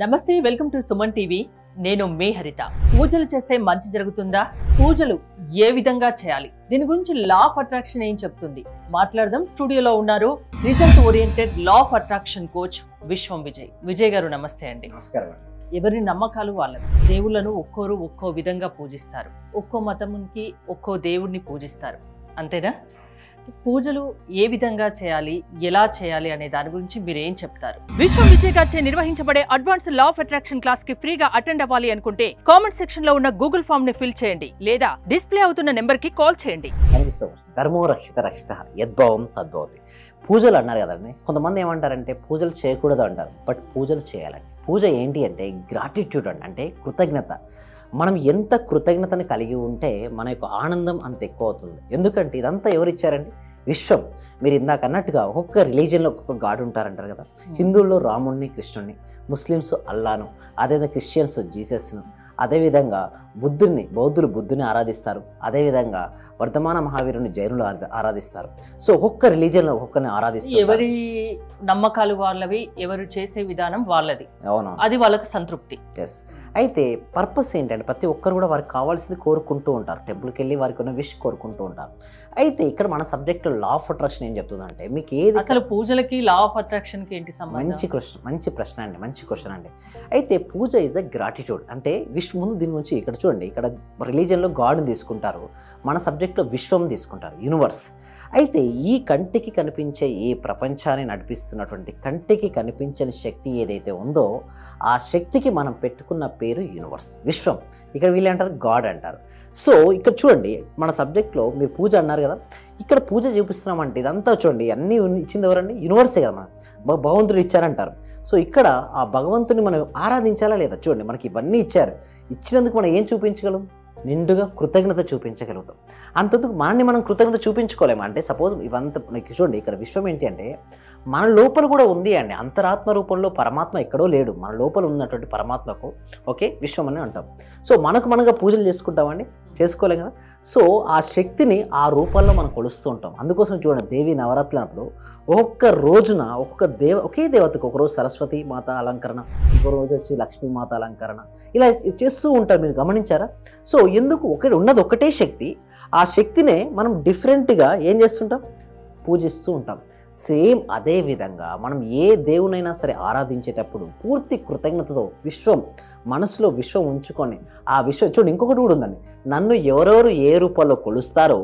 నమస్తే, welcome to Suman TV. నేను మీ హరిత. పూజలు చేస్తే మంచి జరుగుతుందా? పూజలు ఏ విధంగా చేయాలి? దీని గురించి లా ఆఫ్ అట్రాక్షన్ ఏం చెప్తుంది మాట్లాడదాం. స్టూడియోలో ఉన్నారు result oriented law of attraction coach విశ్వం విజయ్. విజయ్ గారు నమస్తే అండి. నమస్కారం. ఎవరి నమ్మకాలు వాళ్ళవి. దేవుళ్ళను ఒక్కోరు ఒక్కో విధంగా పూజిస్తారు, ఒక్కో మతంకి ఒక్కో దేవుడిని పూజిస్తారు, అంతేనా? పూజలు ఏ విధంగా చేయాలి, ఎలా చేయాలి అనే దాని గురించి మీరు ఏం చెప్తారు? విశ్వం విజయ్ గారిచే నిర్వహించబడే advance law of attraction class కి ఫ్రీగా అటెండ్ అవ్వాలి అనుకుంటే కామెంట్ సెక్షన్ లో ఉన్న గూగుల్ ఫామ్ ని ఫిల్ చేయండి, లేదా డిస్ప్లే అవుతున్న నెంబర్ కి కాల్ చేయండి. ధర్మో రక్షిత రక్షిత యద్భావం తద్భవతి. పూజలు అన్నారు కదండి. కొంతమంది ఏమంటారంటే పూజలు చేయకూడదు అంటారు, బట్ పూజలు చేయాలండి. పూజ ఏంటి అంటే గ్రాటిట్యూడ్ అండి, అంటే కృతజ్ఞత. మనం ఎంత కృతజ్ఞతను కలిగి ఉంటే మన యొక్క ఆనందం అంత ఎక్కువ అవుతుంది. ఎందుకంటే ఇదంతా ఎవరు ఇచ్చారండి? విశ్వం. మీరు ఇందాక అన్నట్టుగా ఒక్కొక్క రిలీజియన్లో ఒక్కొక్క గాడ్ ఉంటారంటారు కదా. హిందువుల్లో రాముడిని, కృష్ణుడిని, ముస్లిమ్స్ అల్లాను, అదేవిధంగా క్రిస్టియన్స్ జీసస్ను, అదేవిధంగా బౌద్ధులు బుద్ధుని ఆరాధిస్తారు, అదేవిధంగా వర్ధమాన మహావీరుని జైనులు ఆరాధిస్తారు. సో ఒక్కొక్క రిలీజియన్లో ఒక్కొక్కరిని ఆరాధిస్తారు. ఎవరి నమ్మకాలు వాళ్ళవి, ఎవరు చేసే విధానం వాళ్ళది. అవును, అది వాళ్ళకి సంతృప్తి. ఎస్. అయితే పర్పస్ ఏంటంటే ప్రతి ఒక్కరు కూడా వారికి కావాల్సింది కోరుకుంటూ ఉంటారు. టెంపుల్కి వెళ్ళి వారికి ఉన్న విష్ కోరుకుంటూ ఉంటారు. అయితే ఇక్కడ మన సబ్జెక్ట్లో లా ఆఫ్ అట్రాక్షన్ ఏం చెప్తుందంటే, మీకు ఏది అసలు పూజలకి లా ఆఫ్ అట్రాక్షన్ కి ఏంటి సంబంధం? మంచి ప్రశ్న అండి, మంచి క్వశ్చన్ అండి. అయితే పూజ ఇస్ అ గ్రాటిట్యూడ్, అంటే ముందు దీని గురించి ఇక్కడ చూడండి. ఇక్కడ రిలీజియన్లో గాడ్ని తీసుకుంటారు, మన సబ్జెక్ట్లో విశ్వం తీసుకుంటారు, యూనివర్స్. అయితే ఈ కంటికి కనిపించే ఈ ప్రపంచాన్ని నడిపిస్తున్నటువంటి కంటికి కనిపించని శక్తి ఏదైతే ఉందో ఆ శక్తికి మనం పెట్టుకున్న పేరు యూనివర్స్, విశ్వం. ఇక్కడ వీళ్ళు అంటారు గాడ్ అంటారు. సో ఇక్కడ చూడండి, మన సబ్జెక్ట్లో మీరు పూజ అన్నారు కదా, ఇక్కడ పూజ చూపిస్తున్నామంటే ఇదంతా చూడండి, అన్నీ ఇచ్చింది ఎవరండి? యూనివర్సే కదా. మనం భగవంతుడు ఇచ్చారంటారు. సో ఇక్కడ ఆ భగవంతుని మనం ఆరాధించాలా లేదా? చూడండి, మనకి ఇవన్నీ ఇచ్చారు. ఇచ్చినందుకు మనం ఏం చూపించగలం? నిండుగా కృతజ్ఞత చూపించగలుగుతాం. అంతెందుకు మనల్ని మనం కృతజ్ఞత చూపించుకోలేము అంటే, సపోజ్ ఇవంతా చూడండి, ఇక్కడ విశ్వం ఏంటి అంటే మన లోపల కూడా ఉంది అండి. అంతరాత్మ రూపంలో పరమాత్మ ఎక్కడో లేడు, మన లోపల ఉన్నటువంటి పరమాత్మకు ఓకే విశ్వం అని అంటాం. సో మనగా పూజలు చేసుకుంటామండి? చేసుకోలేం కదా. సో ఆ శక్తిని ఆ రూపంలో మనం కొలుస్తూ ఉంటాం. అందుకోసం చూడండి, దేవి నవరాత్రులు అన్నప్పుడు ఒక్కొక్క రోజున ఒకే దేవతకు ఒకరోజు సరస్వతి మాత అలంకరణ, ఇంకో రోజు వచ్చి లక్ష్మీమాత అలంకరణ, ఇలా చేస్తూ ఉంటారు. మీరు గమనించారా? సో ఎందుకు ఉన్నది ఒకటే శక్తి, ఆ శక్తినే మనం డిఫరెంట్గా ఏం చేస్తుంటాం? పూజిస్తూ ఉంటాం. సేమ్ అదే విధంగా మనం ఏ దేవునైనా సరే ఆరాధించేటప్పుడు పూర్తి కృతజ్ఞతతో మనసులో విశ్వం ఉంచుకొని ఆ విశ్వం చూడండి. ఇంకొకటి కూడా ఉందండి, నన్ను ఎవరెవరు ఏ రూపంలో కొలుస్తారో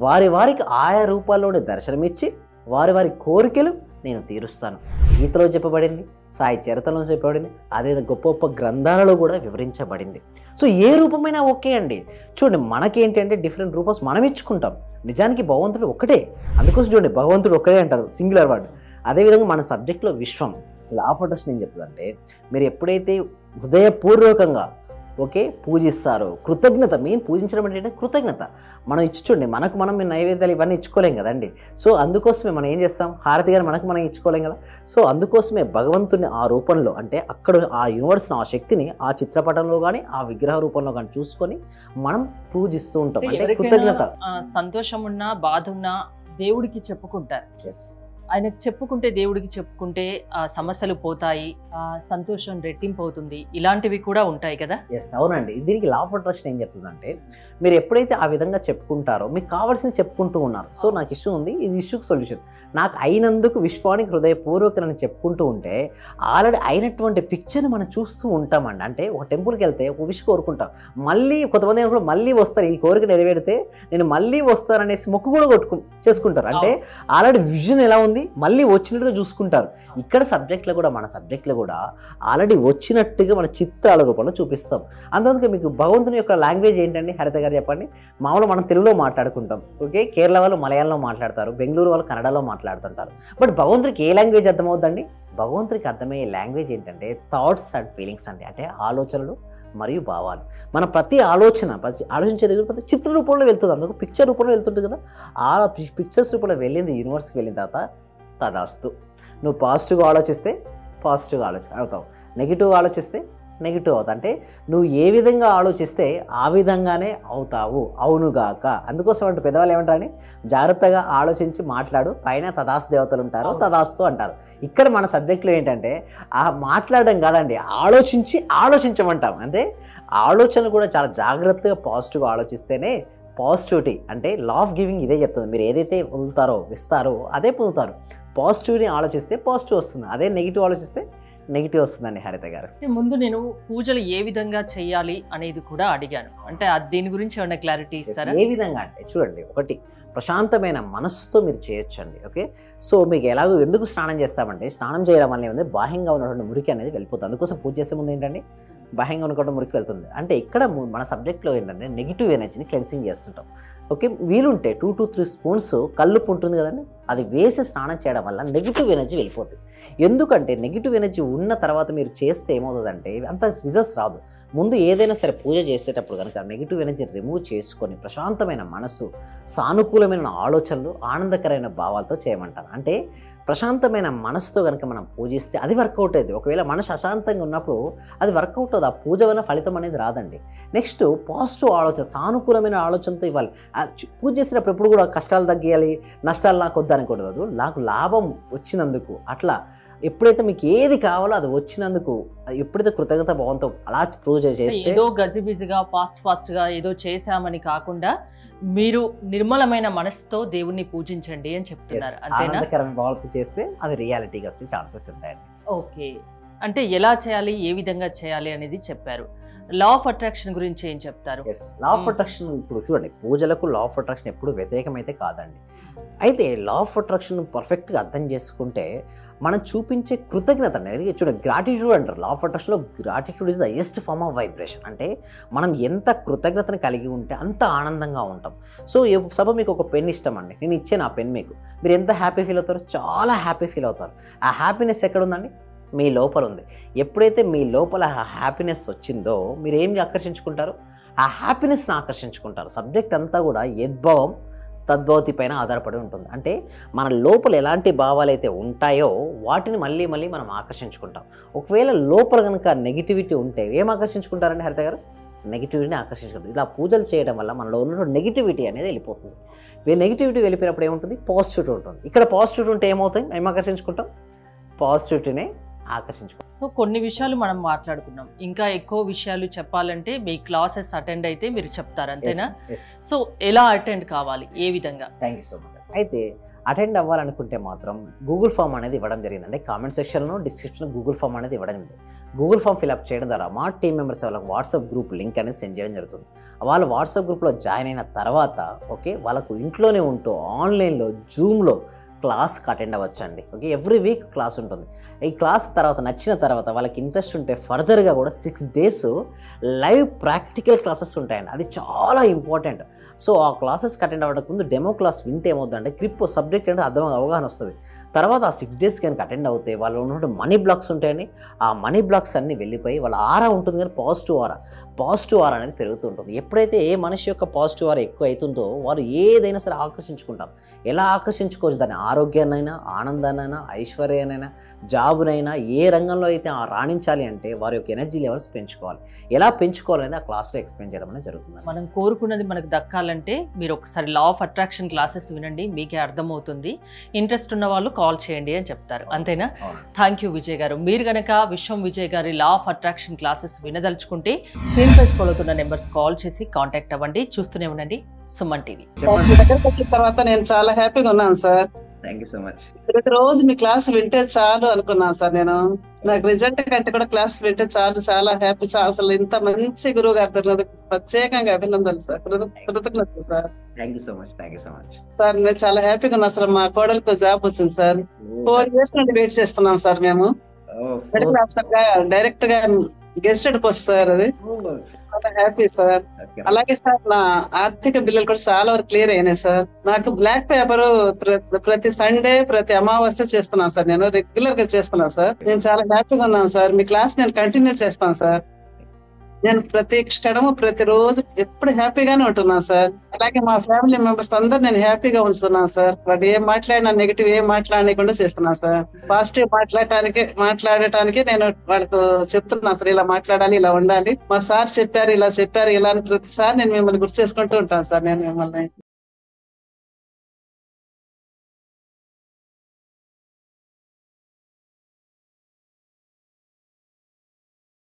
వారికి ఆయా రూపాల్లోనే దర్శనమిచ్చి వారి కోరికలు నేను తీరుస్తాను. గీతలో చెప్పబడింది, సాయి చరిత్రలో చెప్పబడింది, అదేవిధంగా గొప్ప గొప్ప గ్రంథాలలో కూడా వివరించబడింది. సో ఏ రూపమైనా ఓకే అండి. చూడండి, మనకేంటి అంటే డిఫరెంట్ రూపస్ మనం ఇచ్చుకుంటాం. నిజానికి భగవంతుడు ఒకటే. అందుకోసం చూడండి, భగవంతుడు ఒకటే అంటారు, సింగులర్ వర్డ్. అదేవిధంగా మన సబ్జెక్ట్లో విశ్వం లా ఆఫ్ అట్రాక్షన్ ఏం చెప్తుందంటే, మీరు ఎప్పుడైతే హృదయపూర్వకంగా ఓకే పూజిస్తారు, కృతజ్ఞత, మెయిన్ పూజించడం అంటే కృతజ్ఞత. మనం ఇచ్చి చూడండి, మనం నైవేద్యాలు ఇవన్నీ ఇచ్చుకోలేం కదండి. సో అందుకోసమే మనం ఏం చేస్తాం? హారతి గారు మనం ఇచ్చుకోలేం కదా. సో అందుకోసమే భగవంతుని ఆ రూపంలో, అంటే అక్కడ ఆ యూనివర్స్ని, ఆ శక్తిని ఆ చిత్రపటంలో కానీ ఆ విగ్రహ రూపంలో కానీ చూసుకొని మనం పూజిస్తూ ఉంటాం. అంటే కృతజ్ఞత. సంతోషం ఉన్నా బాధ ఉన్నా దేవుడికి చెప్పుకుంటారు. ఎస్, ఆయనకు చెప్పుకుంటే, దేవుడికి చెప్పుకుంటే ఆ సమస్యలు పోతాయి, ఆ సంతోషం రెట్టింపు అవుతుంది, ఇలాంటివి కూడా ఉంటాయి కదా. ఎస్, అవునండి. దీనికి లా ఆఫ్ అట్రాక్షన్ ఏం చెప్తుందంటే, మీరు ఎప్పుడైతే ఆ విధంగా చెప్పుకుంటారో మీకు కావాల్సింది చెప్పుకుంటూ ఉన్నారు. సో నాకు ఇష్యూ ఉంది, ఇది ఇష్యూకి సొల్యూషన్, నాకు అయినందుకు విశ్వానికి హృదయపూర్వకని చెప్పుకుంటూ ఉంటే ఆల్రెడీ అయినటువంటి పిక్చర్ని మనం చూస్తూ ఉంటామండి. అంటే ఒక టెంపుల్కి వెళ్తే ఒక విష్ కోరుకుంటాం, మళ్ళీ కొంతమంది కూడా మళ్ళీ వస్తారు, ఈ కోరిక నెరవేరితే నేను మళ్ళీ వస్తాననేసి మొక్కు కూడా చేసుకుంటారు. అంటే ఆల్రెడీ విజన్ ఎలా ఉంది, మళ్ళీ వచ్చినట్టుగా చూసుకుంటారు. ఇక్కడ సబ్జెక్ట్లో కూడా, మన సబ్జెక్ట్లో కూడా ఆల్రెడీ వచ్చినట్టుగా మన చిత్రాల రూపంలో చూపిస్తాం. అందుకే మీకు భగవంతుని యొక్క లాంగ్వేజ్ ఏంటండి హరిత గారు చెప్పండి? మామూలుగా మనం తెలుగులో మాట్లాడుకుంటాం, ఓకే, కేరళ వాళ్ళు మలయాళంలో మాట్లాడతారు, బెంగళూరు వాళ్ళు కన్నడలో మాట్లాడుతుంటారు. బట్ భగవంతుడికి ఏ లాంగ్వేజ్ అర్థమవుతుందండి? భగవంతుడికి అర్థమయ్యే లాంగ్వేజ్ ఏంటంటే థాట్స్ అండ్ ఫీలింగ్స్ అండి, అంటే ఆలోచనలు మరియు భావాలు. మన ప్రతి ఆలోచించేది ప్రతి చిత్ర రూపంలో వెళ్తుంది, అందుకు పిక్చర్ రూపంలో వెళ్తుంటుంది కదా. ఆ పిక్చర్స్ రూపంలో వెళ్ళింది యూనివర్స్కి వెళ్ళిన తర్వాత తదాస్తు. నువ్వు పాజిటివ్గా ఆలోచిస్తే పాజిటివ్గా అవుతావు, నెగిటివ్గా ఆలోచిస్తే నెగిటివ్ అవుతావు. అంటే నువ్వు ఏ విధంగా ఆలోచిస్తే ఆ విధంగానే అవుతావు, అవునుగాక. అందుకోసం అంటే పెద్దవాళ్ళు ఏమంటారని, జాగ్రత్తగా ఆలోచించి మాట్లాడు, పైన తదాస్తు దేవతలు ఉంటారు, తదాస్తు అంటారు. ఇక్కడ మన సబ్జెక్ట్లో ఏంటంటే ఆ మాట్లాడడం కాదండి, ఆలోచించమంటాం. అంటే ఆలోచన కూడా చాలా జాగ్రత్తగా పాజిటివ్గా ఆలోచిస్తేనే పాజిటివిటీ, అంటే లా ఆఫ్ గివింగ్ ఇదే చెప్తుంది. మీరు ఏదైతే వదులుతారో ఇస్తారో అదే పొందుతారు. పాజిటివ్ని ఆలోచిస్తే పాజిటివ్ వస్తుంది, అదే నెగిటివ్ ఆలోచిస్తే నెగిటివ్ వస్తుందండి హరిత గారు. ముందు నేను పూజలు ఏ విధంగా చేయాలి అనేది కూడా అడిగాను, అంటే దీని గురించి ఏమైనా క్లారిటీ ఇస్తారా? ఏ విధంగా అంటే చూడండి, ఒకటి ప్రశాంతమైన మనస్సుతో మీరు చేయొచ్చండి. ఓకే, సో మీకు ఎలాగో ఎందుకు స్నానం చేస్తామంటే, స్నానం చేయడం వల్ల ఏముంది, బాహ్యంగా ఉన్నటువంటి మురికి అనేది వెళ్ళిపోతుంది. అందుకోసం పూజ చేసే ముందు ఏంటంటే బాహ్యంగా ఉన్నటువంటి మురికి వెళ్తుంది. అంటే ఇక్కడ మన సబ్జెక్ట్లో ఏంటంటే నెగిటివ్ ఎనర్జీని క్లెన్సింగ్ చేస్తుంటాం. ఓకే, వీలుంటే 2 to 3 స్పూన్స్ కల్లుపు ఉంటుంది కదండి, అది వేసి స్నానం చేయడం వల్ల నెగిటివ్ ఎనర్జీ వెళ్ళిపోతుంది. ఎందుకంటే నెగిటివ్ ఎనర్జీ ఉన్న తర్వాత మీరు చేస్తే ఏమవుతుందంటే అంత రిజల్ట్స్ రాదు. ముందు ఏదైనా సరే పూజ చేసేటప్పుడు కనుక నెగిటివ్ ఎనర్జీ రిమూవ్ చేసుకొని ప్రశాంతమైన మనసు, సానుకూలమైన ఆలోచనలు, ఆనందకరమైన భావాలతో చేయమంటారు. అంటే ప్రశాంతమైన మనసుతో కనుక మనం పూజిస్తే అది వర్కౌట్ అయ్యేది. ఒకవేళ మనసు అశాంతంగా ఉన్నప్పుడు అది వర్కౌట్ అవుతుంది, ఆ పూజ వల్ల ఫలితం అనేది రాదండి. నెక్స్ట్ పాజిటివ్ ఆలోచన, సానుకూలమైన ఆలోచనతో ఇవ్వాలి. పూజ చేసినప్పుడు ఎప్పుడు కూడా కష్టాలు తగ్గియాలి, నష్టాలు నాకు వద్దనకూడదు, నాకు లాభం వచ్చినందుకు. అట్లా ఎప్పుడైతే మీకు ఏది కావాలో అది వచ్చినందుకు ఎప్పుడైతే కృతజ్ఞత భావంతో అలా పూజ చేస్తే, ఏదో గజిబిజిగా ఫాస్ట్ గా ఏదో చేశామని కాకుండా మీరు నిర్మలమైన మనసుతో దేవుణ్ణి పూజించండి అని చెప్తున్నారు, అంతేనా? ఆనందకరమైన భావంతో చేస్తే అది రియాలిటీగా వచ్చే ఛాన్సెస్ ఉంటాయండి. ఓకే, అంటే ఎలా చేయాలి, ఏ విధంగా చేయాలి అనేది చెప్పారు. లా ఆఫ్ అట్రాక్షన్ గురించి ఏం చెప్తారు? లా ఆఫ్ అట్రాక్షన్ ఇప్పుడు చూడండి, పూజలకు లా ఆఫ్ అట్రాక్షన్ ఎప్పుడు వ్యతిరేకమైతే కాదండి. అయితే లా ఆఫ్ అట్రాక్షన్ పర్ఫెక్ట్గా అర్థం చేసుకుంటే మనం చూపించే కృతజ్ఞత అనేది చూడండి, గ్రాటిట్యూడ్ అంటారు. లా ఆఫ్ అట్రాక్షన్లో gratitude is the highest form of vibration. అంటే మనం ఎంత కృతజ్ఞతను కలిగి ఉంటే అంత ఆనందంగా ఉంటాం. సో సపోజ్ మీకు ఒక పెన్ ఇష్టం అండి, నేను ఇచ్చాను ఆ పెన్ మీకు, మీరు ఎంత హ్యాపీ ఫీల్ అవుతారో, చాలా హ్యాపీ ఫీల్ అవుతారు. ఆ హ్యాపీనెస్ ఎక్కడ ఉందండి? మీ లోపల ఉంది. ఎప్పుడైతే మీ లోపల ఆ హ్యాపీనెస్ వచ్చిందో మీరు ఏం ఆకర్షించుకుంటారు? ఆ హ్యాపీనెస్ని ఆకర్షించుకుంటారు. సబ్జెక్ట్ అంతా కూడా యద్భావం తద్భవతి పైన ఆధారపడి ఉంటుంది. అంటే మన లోపల ఎలాంటి భావాలు అయితే ఉంటాయో వాటిని మళ్ళీ మళ్ళీ మనం ఆకర్షించుకుంటాం. ఒకవేళ లోపల కనుక నెగిటివిటీ ఉంటే ఏం ఆకర్షించుకుంటారండి హరిత గారు? నెగిటివిటీని ఆకర్షించుకుంటారు. ఇలా పూజలు చేయడం వల్ల మనలో ఉన్న నెగిటివిటీ అనేది వెళ్ళిపోతుంది. నెగిటివిటీ వెళ్ళిపోయినప్పుడు ఏముంటుంది? పాజిటివిటీ ఉంటుంది. ఇక్కడ పాజిటివిటీ ఉంటే ఏమవుతాయి? ఏం ఆకర్షించుకుంటాం? పాజిటివిటీనే ఆకర్షించుకుంటాం. సో కొన్ని విషయాలు మనం మాట్లాడుకున్నాం, ఇంకా ఎక్కువ విషయాలు చెప్పాలంటే మీ క్లాసెస్ అటెండ్ అయితే మీరు చెప్తారు, అంతేనా? సో ఎలా అటెండ్ కావాలి, ఏ విధంగా? Thank you so much. అయితే అటెండ్ అవ్వాలనుకుంటే మాత్రం గూగుల్ ఫామ్ అనేది ఇవ్వడం జరిగిందండి. కామెంట్ సెక్షన్లో, డిస్క్రిప్షన్లో గూగుల్ ఫామ్ అనేది ఇవ్వడం జరిగింది. గూగుల్ ఫామ్ ఫిల్అప్ చేయడం ద్వారా మా టీం మెంబర్స్ వాళ్ళకి వాట్సాప్ గ్రూప్ లింక్ అనేది సెండ్ చేయడం జరుగుతుంది. వాళ్ళు వాట్సాప్ గ్రూప్లో జాయిన్ అయిన తర్వాత ఓకే, వాళ్ళకు ఇంట్లోనే ఉంటూ ఆన్లైన్లో జూమ్లో క్లాస్కి అటెండ్ అవ్వచ్చండి. ఓకే, ఎవ్రీ వీక్ క్లాస్ ఉంటుంది. ఈ క్లాస్ తర్వాత నచ్చిన తర్వాత వాళ్ళకి ఇంట్రెస్ట్ ఉంటే ఫర్దర్గా కూడా 6 days లైవ్ ప్రాక్టికల్ క్లాసెస్ ఉంటాయండి. అది చాలా ఇంపార్టెంట్. సో ఆ క్లాసెస్కి అటెండ్ అవ్వడానికి ముందు డెమో క్లాస్ వింటే ఏమవుతుందంటే గ్రిప్ సబ్జెక్ట్ అంటే అవగాహన వస్తుంది. తర్వాత ఆ 6 days కనుక అటెండ్ అవుతే వాళ్ళు ఉన్నటువంటి మనీ బ్లాక్స్ ఉంటాయండి. ఆ మనీ బ్లాక్స్ అన్నీ వెళ్ళిపోయి వాళ్ళ ఆరా ఉంటుంది, కానీ పాజిటివ్ ఆరా అనేది పెరుగుతూ ఉంటుంది. ఎప్పుడైతే ఏ మనిషి యొక్క పాజిటివ్ ఆరా ఎక్కువ అవుతుందో వాళ్ళు ఏదైనా సరే ఆకర్షించుకుంటారు. ఎలా ఆకర్షించుకోవచ్చు? దాన్ని ఆరోగ్యాన్నైనా, ఆనందాన్నైనా, ఐశ్వర్యానైనా, జాబునైనా, ఏ రంగంలో అయితే రాణించాలి అంటే వారి యొక్క ఎనర్జీ లెవెల్స్ పెంచుకోవాలి. ఎలా పెంచుకోవాలనేది ఆ క్లాస్లో ఎక్స్ప్లెయిన్ చేయడం అనేది జరుగుతుంది. మనం కోరుకున్నది మనకు దక్కాలంటే మీరు ఒకసారి లా ఆఫ్ అట్రాక్షన్ క్లాసెస్ వినండి, మీకే అర్థమవుతుంది. ఇంట్రెస్ట్ ఉన్న వాళ్ళు కాల్ చేయండి అని చెప్తారు, అంతేనా? థ్యాంక్ యూ విజయ్ గారు. మీరు కనుక విశ్వం విజయ్ గారి లా ఆఫ్ అట్రాక్షన్ క్లాసెస్ వినదలుచుకుంటే స్క్రీన్ పై స్క్రోల్ అవుతున్న నెంబర్స్ కాల్ చేసి కాంటాక్ట్ అవ్వండి. చూస్తూనే ఉండండి సుమన్ టీవీ. దగ్గరకు వచ్చిన తర్వాత నేను చాలా హ్యాపీగా ఉన్నాను sir. Thank you so much. ప్రతిరోజు మీ క్లాస్ వింటే చాలు అనుకున్నాను సార్. నేను నాకు రిజల్ట్ కంటే కూడా క్లాస్ వింటే చాలు, చాలా హ్యాపీ సార్. అసలు ఇంత మంచి గురువు గారు దొరికినందుకు ప్రత్యేకంగా అభినందనలు సార్, కృతజ్ఞతలు sir. Thank you so much. Thank you so much sir. నేను చాలా హ్యాపీగా ఉన్నా సార్. మా కోడలకు జాబ్ వచ్చింది సార్. 4 years నుండి వెయిట్ చేస్తున్నాం సార్. మేము మెడికల్ ఆఫీసర్ గా డైరెక్ట్ గా గెస్టెడ్ పోస్ట్ సార్. అది చాలా హ్యాపీ సార్. అలాగే సార్ నా ఆర్థిక బిల్లులు కూడా చాలా వరకు క్లియర్ అయినాయి సార్. నాకు బ్లాక్ పేపర్ ప్రతి సండే, ప్రతి అమావాస్య చేస్తున్నాను సార్. నేను రెగ్యులర్ గా చేస్తున్నాను సార్. నేను చాలా హ్యాపీగా ఉన్నాను సార్. మీ క్లాస్ నేను కంటిన్యూ చేస్తాను సార్. నేను ప్రతి క్షణము ప్రతిరోజు ఎప్పుడు హ్యాపీగానే ఉంటున్నాను సార్. అలాగే మా ఫ్యామిలీ మెంబర్స్ అందరు నేను హ్యాపీగా ఉంచుతున్నాను సార్. వాడు ఏం మాట్లాడినా నెగిటివ్ ఏం మాట్లాడకుండా చేస్తున్నాను సార్. పాజిటివ్ మాట్లాడటానికి నేను వాళ్ళకు చెప్తున్నాను సార్, ఇలా మాట్లాడాలి, ఇలా ఉండాలి, మా సార్ చెప్పారు, ఇలా అని ప్రతిసారి నేను మిమ్మల్ని గుర్తు చేసుకుంటూ ఉంటాను సార్. నేను మిమ్మల్ని